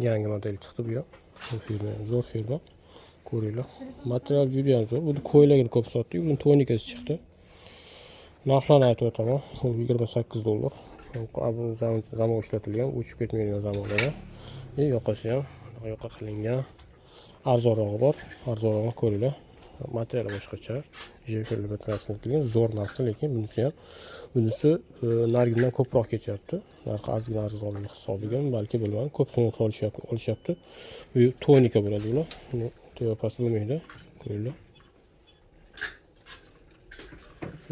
Yangi model chiqdi bu ham. Bu firma zo'r firma. Ko'ringlar. Material juda ham zo'r. Bu ko'ylagini ko'p sotdik. Buni tonikasi chiqdi. Narxlarni aytib o'taman. Bu $28. Bu zamon ishlatilgan, o'chib ketmaydigan zamonlarda. Yoqasi ham yoqa qilingan. Arzonrog'i bor. Arzonrog'ini ko'ringlar. Material boshqacha. Jefferli bitkasini qilgan zo'r narsa, lekin bunisi nargidan ko'proq ketyapti. Narxi ozgina arzonlik hisobiga, balki bilmadim, ko'p so'm olishyapti. Bu tonika bo'ladi ular. Tepasi bo'lmaydi. Ko'ringlar.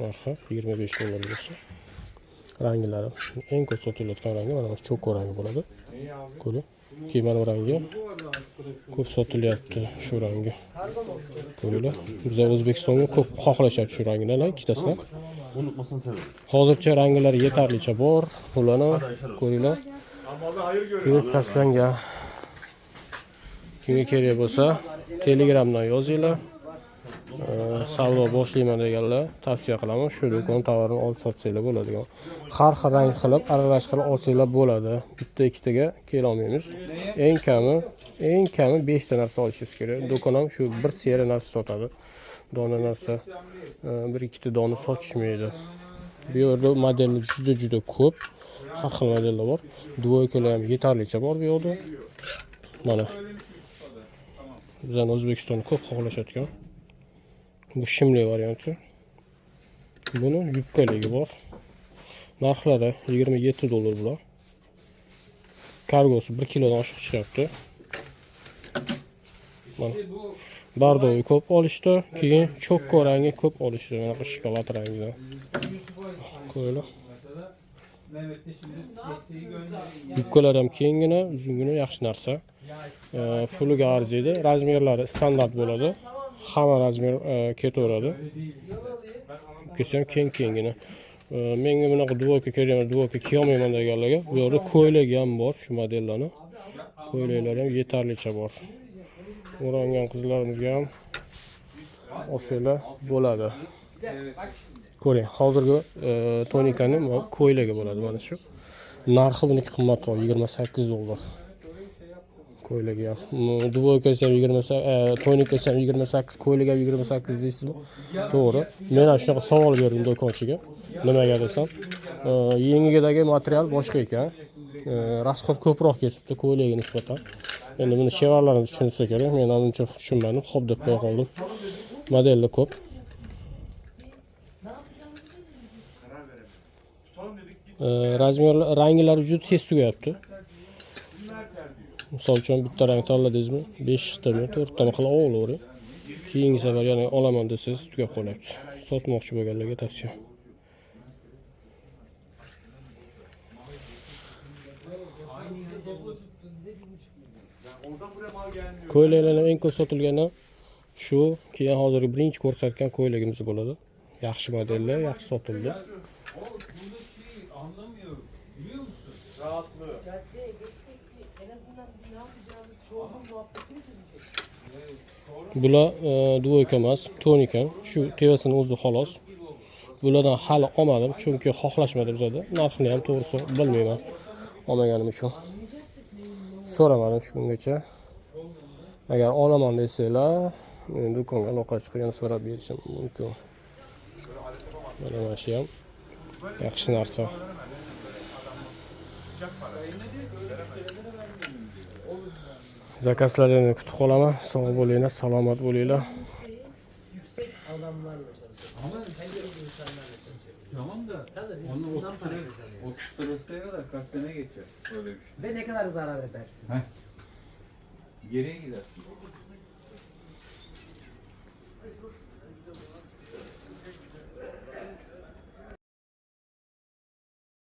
Narxi $25 bo'lsa. Ranglari eng ko'p sotilayotgan rangi mana shu cho'qqi rangi bo'ladi. Ko'ring. Keyin mana bu rangi ko'p sotilyapti, shu rangi. Ko'ringlar. Biz O'zbekistonga ko'p xohlashyapti shu rangdan, ikkitasidan. Hozircha ranglari yetarlicha bor. Ularni ko'ringlar. Ko'rib tashlangan. Kimga kerak bo'lsa, Telegramdan yozinglar. Savdo boshlayman deganlar tavsiya qilaman. Shu do'kon tovarini olib sotsanglar bo'ladi. Har xil rang qilib, aralash qilib olsanglar bo'ladi. Bitta ikkitaga kela olmaymiz. Eng kami 5 ta narsa olishingiz kerak. Do'kon ham shu bir seriya narsa sotadi. Dona narsa, bir ikkita dona sotishmaydi. Bu yerda modellar juda ko'p. Har xil modellar bor. Dvoykalar ham yetarlicha bor bu yerda. Mana. Bizning O'zbekistonda ko'p xohlashayotgan. Bu shimli varianti. Buni yubkaligi bor. Narxlari $27 bular. Kargosi 1 kilodan oshiq chiqyapti. Mana. Bardovi ko'p olishdi, keyin cho'qqi rangi ko'p olishdi, mana bu shokolad rangida. Ko'ringlar. Yubkalar ham kengina, uzungina yaxshi narsa. Puliga arziydi. Razmerlari standart bo'ladi. Hamma razmer ketaveradi. Yubkasi ham kengina. Menga bunaqa dvoyka kerak emas, dvoyka kiyolmayman deganlarga bu yerda ko'ylagi ham bor, shu modellarni. Ko'ylaklari ham yetarlicha bor. O'rangan qizlarimizga ham olsanglar bo'ladi. Ko'ring, hozirgi tonikaning ko'ylagi bo'ladi mana shu. Narxi buniki qimmatroq, $28. Ko'ylagi ham. Dvoykasi ham 28, tonikasi ham 28, ko'ylagi ham 28 deysizmi? To'g'ri. Men ham shunaqa savol berdim do'konchiga. Nimaga desam, yengidagi material boshqa ekan. Rasxod ko'proq ketibdi ko'ylagiga nisbatan. Endi buni chevarlarimiz tushunsa kerak. Men uncha tushunmadim, xo'p deb qo'ya qoldim. Modellar ko'p. Ranglari juda tez tugayapti. Misol uchun bitta rang tanladingizmi? 5 tami, 4 tami qilib olavering. Keyingi safar yana olaman desangiz tugab qolyapti. Sotmoqchi bo'lganlarga tavsiya. Ko'ylaklarning eng ko'p sotilgani shu, keyin hozirgi birinchi ko'rsatgan ko'ylagimiz bo'ladi. Yaxshi modellar, yaxshi sotildi. Bular dvoyka emas, tonika. Shu tevasini o'zi xolos. Bulardan hali olmadim, chunki xohlashmadim bizda. Narxini ham to'g'risi bilmayman. Olmaganim uchun. So'ramadim shungacha. Agar olaman desanglar, men do'konga aloqa chiqib yana so'rab berishim mumkin. Mana shu ham yaxshi narsa. Zakazlarini kutib qolaman. Sog' bo'linglar, salomat bo'linglar. Yüksek adamlarla çalışıyor. Ama hangi insanlarla çalışıyor? Tamam da onu 30 lirasına kadar kaç sene geçer böyle bir şey. Ve ne kadar zarar edersin? Geriye gidersin.